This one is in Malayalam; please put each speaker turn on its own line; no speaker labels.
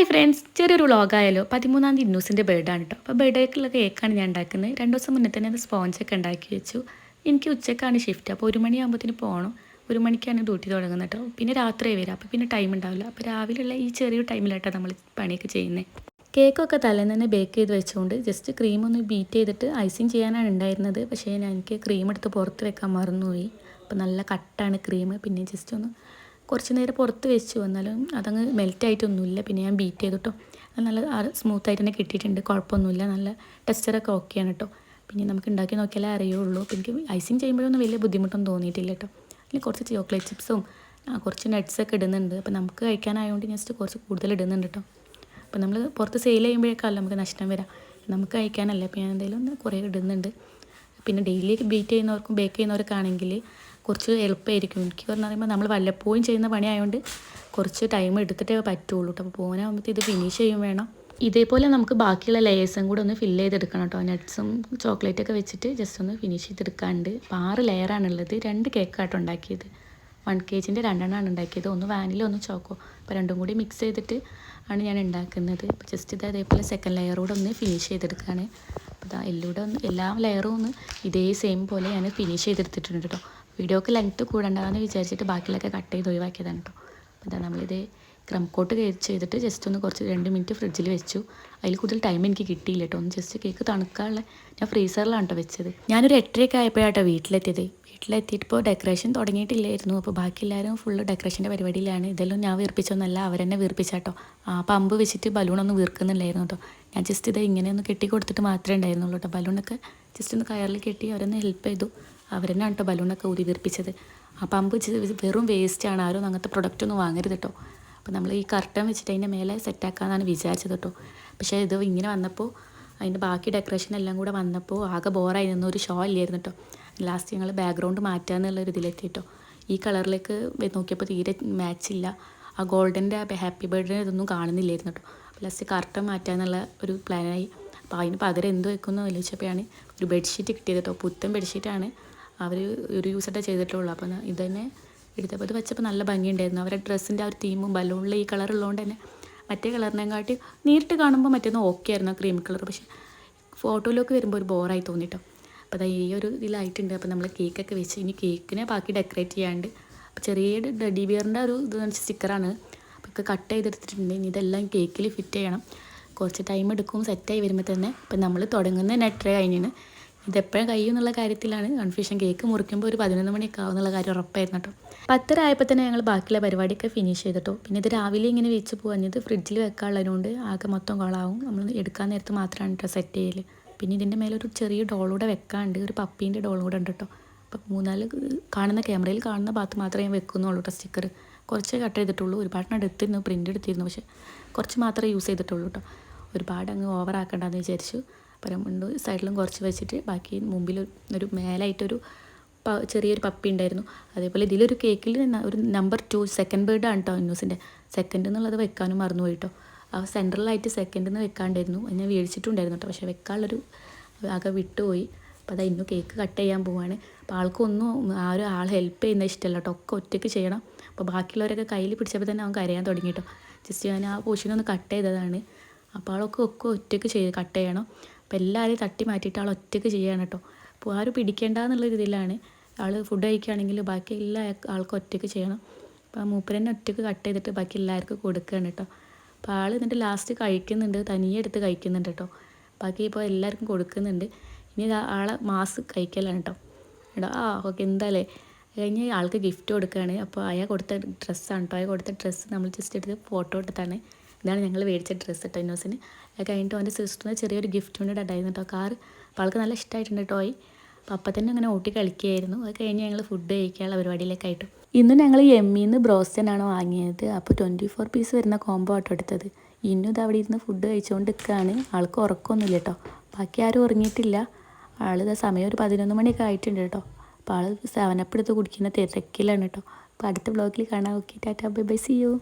ഹായ് ഫ്രണ്ട്സ്, ചെറിയൊരു വ്ളോഗായാലോ. 13-ാം തീയതി ഇന്നൂസിൻ്റെ ബർത്ത്ഡേ ആണ് കേട്ടോ. അപ്പോൾ ബർത്ത്ഡേക്കുള്ള കേക്കാണ് ഞാൻ ഉണ്ടാക്കുന്നത്. 2 ദിവസം മുന്നേ തന്നെ അത് സ്പോഞ്ചൊക്കെ ഉണ്ടാക്കി വെച്ചു. എനിക്ക് ഉച്ചക്കാണ് ഷിഫ്റ്റ്, അപ്പോൾ 1 മണിയാകുമ്പോഴത്തേന് പോകണം. 1 മണിക്കാണ് ഡ്യൂട്ടി തുടങ്ങുന്നത് കേട്ടോ. പിന്നെ രാത്രി വരാം, അപ്പോൾ പിന്നെ ടൈം ഉണ്ടാവില്ല. അപ്പോൾ രാവിലെയുള്ള ഈ ചെറിയൊരു ടൈമിലായിട്ടാണ് നമ്മൾ പണിയൊക്കെ ചെയ്യുന്നത്. കേക്കൊക്കെ തലേന്ന് തന്നെ ബേക്ക് ചെയ്ത് വെച്ചുകൊണ്ട് ജസ്റ്റ് ക്രീം ഒന്ന് ബീറ്റ് ചെയ്തിട്ട് ഐസിങ് ചെയ്യാനാണ് ഉണ്ടായിരുന്നത്. പക്ഷേ എനിക്ക് ക്രീം എടുത്ത് പുറത്ത് വെക്കാൻ മറന്നുപോയി. അപ്പോൾ നല്ല കട്ടാണ് ക്രീം. പിന്നെ ജസ്റ്റ് ഒന്ന് കുറച്ച് നേരം പുറത്ത് വെച്ചു, എന്നാലും അതങ്ങ് മെൽറ്റായിട്ടൊന്നുമില്ല. പിന്നെ ഞാൻ ബീറ്റ് ചെയ്തിട്ടോ നല്ല സ്മൂത്തായിട്ട് തന്നെ കിട്ടിയിട്ടുണ്ട്, കുഴപ്പമൊന്നുമില്ല. നല്ല ടെക്സ്ചറൊക്കെ ഓക്കെയാണ് കേട്ടോ. പിന്നെ നമുക്ക് ഉണ്ടാക്കി നോക്കിയാലേ അറിയുള്ളൂ. അപ്പോൾ എനിക്ക് ഐസിങ് ചെയ്യുമ്പോഴൊന്നും വലിയ ബുദ്ധിമുട്ടൊന്നും തോന്നിയിട്ടില്ല കേട്ടോ. അതിൽ കുറച്ച് ചോക്ലേറ്റ് ചിപ്സും കുറച്ച് നട്ട്സൊക്കെ ഇടുന്നുണ്ട്. അപ്പോൾ നമുക്ക് കഴിക്കാനായതുകൊണ്ട് ജസ്റ്റ് കുറച്ച് കൂടുതൽ ഇടുന്നുണ്ട് കേട്ടോ. അപ്പോൾ നമ്മൾ പുറത്ത് സെയിൽ ചെയ്യുമ്പോഴേക്കല്ല നമുക്ക് നഷ്ടം വരാം, നമുക്ക് കഴിക്കാനല്ല. അപ്പോൾ ഞാൻ എന്തെങ്കിലും കുറേ ഇടുന്നുണ്ട്. പിന്നെ ഡെയിലി ബീറ്റ് ചെയ്യുന്നവർക്കും ബേക്ക് ചെയ്യുന്നവർക്കാണെങ്കിൽ കുറച്ച് എളുപ്പമായിരിക്കും. എനിക്ക് എന്ന് പറയുമ്പോൾ നമ്മൾ വല്ലപ്പോഴും ചെയ്യുന്ന പണിയായതുകൊണ്ട് കുറച്ച് ടൈം എടുത്തിട്ടേ പറ്റുള്ളൂ കേട്ടോ. അപ്പോൾ പോകാനാകുമ്പോഴത്തേക്ക് ഇത് ഫിനിഷ് ചെയ്യും വേണം. ഇതേപോലെ നമുക്ക് ബാക്കിയുള്ള ലെയേഴ്സും കൂടെ ഒന്ന് ഫില്ല് ചെയ്തെടുക്കണം കേട്ടോ. നട്ട്സും ചോക്ലേറ്റൊക്കെ വെച്ചിട്ട് ജസ്റ്റ് ഒന്ന് ഫിനിഷ് ചെയ്തെടുക്കാണ്ട്. അപ്പോൾ 6 ലെയറാണുള്ളത്. 2 കേക്കായിട്ട് ഉണ്ടാക്കിയത്. 1 kgൻ്റെ 2 ഉണ്ടാക്കിയത്. ഒന്ന് വാനില ഒന്ന് ചോക്കോ. അപ്പോൾ രണ്ടും കൂടി മിക്സ് ചെയ്തിട്ട് ആണ് ഞാൻ ഉണ്ടാക്കുന്നത്. അപ്പോൾ ജസ്റ്റ് ഇത് അതേപോലെ സെക്കൻഡ് ലെയറൂടെ ഒന്ന് ഫിനിഷ് ചെയ്തെടുക്കുകയാണ്. അപ്പോൾ ഇതാ എല്ലാ ലെയറും ഒന്ന് ഇതേ സെയിം പോലെ ഞാൻ ഫിനിഷ് ചെയ്തെടുത്തിട്ടുണ്ട് കേട്ടോ. വീഡിയോക്ക് ലെങ്ത്ത് കൂടണ്ടെന്ന് വിചാരിച്ചിട്ട് ബാക്കിയുള്ളതൊക്കെ കട്ട് ചെയ്ത് ഒഴിവാക്കിയതാണ് കേട്ടോ. അപ്പോൾ ഇതാ നമ്മളിത് ക്രം കോട്ട് ചെയ്തിട്ട് ജസ്റ്റ് ഒന്ന് കുറച്ച് 2 മിനിറ്റ് ഫ്രിഡ്ജിൽ വെച്ചു. അതിൽ കൂടുതൽ ടൈം എനിക്ക് കിട്ടിയില്ല കേട്ടോ. ഒന്ന് ജസ്റ്റ് കേക്ക് തണുക്കാനുള്ള ഞാൻ ഫ്രീസറിലാണ് കേട്ടോ വെച്ചത്. ഞാനൊരു 8:30 ആയപ്പോഴാട്ടോ വീട്ടിലെത്തിയത്. വീട്ടിലെത്തിയിട്ടിപ്പോൾ ഡെക്കറേഷൻ തുടങ്ങിയിട്ടില്ലായിരുന്നു. അപ്പോൾ ബാക്കി എല്ലാവരും ഫുള്ള് ഡെക്കറേഷൻ്റെ പരിപാടിയിലാണ്. ഇതെല്ലാം ഞാൻ വീർപ്പിച്ചൊന്നല്ല, അവരെന്നെ വീർപ്പിച്ചാട്ടോ. പമ്പ് വെച്ചിട്ട് ബലൂണൊന്നും വീർക്കുന്നില്ലായിരുന്നു കേട്ടോ. ഞാൻ ജസ്റ്റ് ഇത് ഇങ്ങനെ ഒന്ന് കെട്ടി കൊടുത്തിട്ട് മാത്രമേ ഉണ്ടായിരുന്നുള്ളൂ കേട്ടോ. ബലൂണൊക്കെ ജസ്റ്റ് ഒന്ന് കയറിൽ കെട്ടി അവരൊന്ന് ഹെൽപ്പ് ചെയ്തു. അവരെന്നാണ് കേട്ടോ ബലൂണൊക്കെ ഊതി വീർപ്പിച്ചത്. പമ്പ് വെറും വേസ്റ്റാണ്, ആരും അങ്ങനത്തെ പ്രൊഡക്റ്റ് ഒന്നും വാങ്ങരുത് കേട്ടോ. അപ്പോൾ നമ്മൾ ഈ കർട്ടൻ വെച്ചിട്ട് അതിൻ്റെ മേലെ സെറ്റാക്കാമെന്നാണ് വിചാരിച്ചത് കേട്ടോ. പക്ഷേ ഇത് ഇങ്ങനെ വന്നപ്പോൾ അതിൻ്റെ ബാക്കി ഡെക്കറേഷൻ എല്ലാം കൂടെ വന്നപ്പോൾ ആകെ ബോറായി നിന്ന ഒരു ഷോ ഇല്ലായിരുന്നു കേട്ടോ. ലാസ്റ്റ് ഞങ്ങൾ ബാക്ക്ഗ്രൗണ്ട് മാറ്റാമെന്നുള്ളൊരു ഇതിലെത്തി കേട്ടോ. ഈ കളറിലേക്ക് നോക്കിയപ്പോൾ തീരെ മാച്ചില്ല. ആ ഗോൾഡൻ്റെ ഹാപ്പി ബർത്ത്ഡേ ഇതൊന്നും കാണുന്നില്ലായിരുന്നു കേട്ടോ. ലാസ്റ്റ് കർട്ടൻ മാറ്റാമെന്നുള്ള ഒരു പ്ലാനായി. അപ്പോൾ അതിന് പകരം എന്ത് വെക്കുമെന്ന് വിളിച്ചപ്പോഴാണ് ഒരു ബെഡ്ഷീറ്റ് കിട്ടിയത് കേട്ടോ. പുത്തൻ ബെഡ്ഷീറ്റാണ് അവർ ഒരു യൂസായിട്ടേ ചെയ്തിട്ടുള്ളൂ. അപ്പോൾ ഇത് തന്നെ എടുത്തപ്പോൾ ഇത് വെച്ചപ്പോൾ നല്ല ഭംഗിയുണ്ടായിരുന്നു. അവരുടെ ഡ്രസ്സിൻ്റെ ആ ഒരു തീമും ബലൂണിൽ ഈ കളർ ഉള്ളതുകൊണ്ട് തന്നെ മറ്റേ കളറിനെക്കാട്ടി നേരിട്ട് കാണുമ്പോൾ മറ്റൊന്ന് ഓക്കെ ആയിരുന്നു ക്രീം കളർ. പക്ഷേ ഫോട്ടോയിലൊക്കെ വരുമ്പോൾ ഒരു ബോറായി തോന്നിട്ടോ. അപ്പോൾ അത് ഈ ഒരു ഇതിലായിട്ടുണ്ട്. അപ്പോൾ നമ്മൾ കേക്കൊക്കെ വെച്ച് ഇനി കേക്കിനെ ബാക്കി ഡെക്കറേറ്റ് ചെയ്യാണ്ട്. അപ്പോൾ ചെറിയ ടെഡി ബിയറിൻ്റെ ഒരു ഇത് സ്റ്റിക്കറാണ്. അപ്പോൾ കട്ട് ചെയ്തെടുത്തിട്ടുണ്ട്. ഇനി ഇതെല്ലാം കേക്കിൽ ഫിറ്റ് ചെയ്യണം. കുറച്ച് ടൈം എടുക്കും സെറ്റായി വരുമ്പോൾ തന്നെ. ഇപ്പം നമ്മൾ തുടങ്ങുന്ന നെട്ടറേ കഴിഞ്ഞാണ്. ഇതെപ്പോഴും കഴിയും എന്നുള്ള കാര്യത്തിലാണ് കൺഫ്യൂഷൻ. കേക്ക് മുറിക്കുമ്പോൾ ഒരു 11 മണിയൊക്കെ ആവും എന്നുള്ള കാര്യം ഉറപ്പായിരുന്നു കേട്ടോ. 10:30 ആയപ്പോൾ തന്നെ ഞങ്ങൾ ബാക്കിയുള്ള പരിപാടിയൊക്കെ ഫിനിഷ് ചെയ്തിട്ടോ. പിന്നെ ഇത് രാവിലെ ഇങ്ങനെ വെച്ച് പോകാഞ്ഞത് ഫ്രിഡ്ജിൽ വെക്കാനുള്ളതുകൊണ്ട് ആകെ മൊത്തം കൊളാവും. നമ്മൾ എടുക്കാൻ നേരത്ത് മാത്രമാണ് കേട്ടോ സെറ്റ് ചെയ്യൽ. പിന്നെ ഇതിൻ്റെ മേലെ ഒരു ചെറിയ ഡോളൂടെ വെക്കാണ്ട്, ഒരു പപ്പീൻ്റെ ഡോളും കൂടെ ഉണ്ട് കേട്ടോ. അപ്പോൾ 3-4 കാണുന്ന ക്യാമറയിൽ കാണുന്ന ഭാഗത്ത് മാത്രമേ ഞാൻ വെക്കുന്നുള്ളൂ കേട്ടോ. സ്റ്റിക്കർ കുറച്ചേ കട്ട് ചെയ്തിട്ടുള്ളൂ. ഒരുപാടിനെ എടുത്തിരുന്നു, പ്രിൻ്റ് എടുത്തിരുന്നു. പക്ഷേ കുറച്ച് മാത്രമേ യൂസ് ചെയ്തിട്ടുള്ളൂ കേട്ടോ. ഒരുപാട് അങ്ങ് ഓവർ ആക്കണ്ടെന്ന് വിചാരിച്ചു. അപ്പം സൈഡിലും കുറച്ച് വെച്ചിട്ട് ബാക്കി മുമ്പിൽ ഒരു മേലായിട്ടൊരു ചെറിയൊരു പപ്പി ഉണ്ടായിരുന്നു. അതേപോലെ ഇതിലൊരു കേക്കിൽ ഒരു നമ്പർ 2 സെക്കൻഡ് ബർത്ത്ഡേ ആണ് കേട്ടോ ഇന്നൂസിൻ്റെ. സെക്കൻഡ് എന്നുള്ളത് വെക്കാനും മറന്നുപോയി കേട്ടോ. ആ സെൻട്രലായിട്ട് സെക്കൻഡ് എന്ന് വെക്കാണ്ടായിരുന്നു. ഞാൻ മേടിച്ചിട്ടുണ്ടായിരുന്നു കേട്ടോ. പക്ഷേ വെക്കാനുള്ളൊരു ആകെ വിട്ടുപോയി. അപ്പോൾ അതാ ഇന്നും കേക്ക് കട്ട് ചെയ്യാൻ പോവാണ്. അപ്പോൾ ആൾക്കൊന്നും ആൾ ഹെൽപ്പ് ചെയ്യുന്നത് ഇഷ്ടമല്ല കേട്ടോ. ഒക്കെ ഒറ്റയ്ക്ക് ചെയ്യണം. അപ്പോൾ ബാക്കിയുള്ളവരൊക്കെ കയ്യിൽ പിടിച്ചപ്പോൾ തന്നെ അവൻ കരയാൻ തുടങ്ങി കേട്ടോ. ജസ്റ്റ് ഞാൻ ആ പോർഷനൊന്ന് കട്ട് ചെയ്തതാണ്. അപ്പോൾ ആളൊക്കെ ഒറ്റയ്ക്ക് കട്ട് ചെയ്യണം. അപ്പോൾ എല്ലാവരെയും തട്ടി മാറ്റിയിട്ട് ആൾ ഒറ്റയ്ക്ക് ചെയ്യണം കേട്ടോ. അപ്പോൾ ആരും പിടിക്കേണ്ട എന്നുള്ള രീതിയിലാണ്. ആൾ ഫുഡ് കഴിക്കുകയാണെങ്കിൽ ബാക്കി എല്ലാ ആൾക്കും ഒറ്റയ്ക്ക് ചെയ്യണം. അപ്പോൾ മൂപ്പരന്നെ ഒറ്റയ്ക്ക് കട്ട് ചെയ്തിട്ട് ബാക്കി എല്ലാവർക്കും കൊടുക്കുകയാണ് കേട്ടോ. അപ്പോൾ ആൾ എന്നിട്ട് ലാസ്റ്റ് കഴിക്കുന്നുണ്ട്, തനിയെ എടുത്ത് കഴിക്കുന്നുണ്ട് കേട്ടോ. ബാക്കി ഇപ്പോൾ എല്ലാവർക്കും കൊടുക്കുന്നുണ്ട്. ഇനി ആളെ മാസ് കഴിക്കലാണ് കേട്ടോ. ഓക്കെ എന്തായാലേ കഴിഞ്ഞ് ആൾക്ക് ഗിഫ്റ്റ് കൊടുക്കുകയാണ്. അപ്പോൾ അയാൾ കൊടുത്ത ഡ്രസ്സാണ് കേട്ടോ. അയാൾ കൊടുത്ത ഡ്രസ്സ് നമ്മൾ ജസ്റ്റ് എടുത്ത് ഫോട്ടോ എടുത്താണ്. ഇതാണ് ഞങ്ങൾ മേടിച്ച ഡ്രസ്സ് കേട്ടോ ഇന്നോസിന്. അത് കഴിഞ്ഞിട്ട് അവൻ്റെ സിസ്റ്ററിന് ചെറിയൊരു ഗിഫ്റ്റ് കൊണ്ട് ഉണ്ടായിരുന്നു കേട്ടോ, കാർ. അപ്പോൾ ആൾക്ക് നല്ല ഇഷ്ടമായിട്ടുണ്ട് ടോയ്. അപ്പോൾ തന്നെ അങ്ങനെ ഓട്ടി കളിക്കുകയായിരുന്നു. അത് കഴിഞ്ഞ് ഞങ്ങൾ ഫുഡ് കഴിക്കാനുള്ള പരിപാടിയിലേക്കായിട്ടു. ഇന്ന് ഞങ്ങൾ എമ്മിന്ന് ബ്രോസ്റ്റനാണ് വാങ്ങിയത്. അപ്പോൾ 24 പീസ് വരുന്ന കോംബോ ആട്ടോ എടുത്തത്. ഇന്നും ഇത് അവിടെ ഇരുന്ന് ഫുഡ് കഴിച്ചുകൊണ്ട് നിൽക്കുകയാണ്. ആൾക്ക് ഉറക്കമൊന്നുമില്ല കേട്ടോ. ബാക്കി ആരും ഉറങ്ങിയിട്ടില്ല. ആളിത് സമയം ഒരു 11 മണിയൊക്കെ ആയിട്ടുണ്ട് കേട്ടോ. അപ്പോൾ ആൾ 7 അപ്പ് എടുത്ത് കുടിക്കുന്ന തിരക്കിലാണ് കേട്ടോ. അപ്പോൾ അടുത്ത വ്ളോഗിൽ കാണാൻ. Okay, tata, bye bye, see U.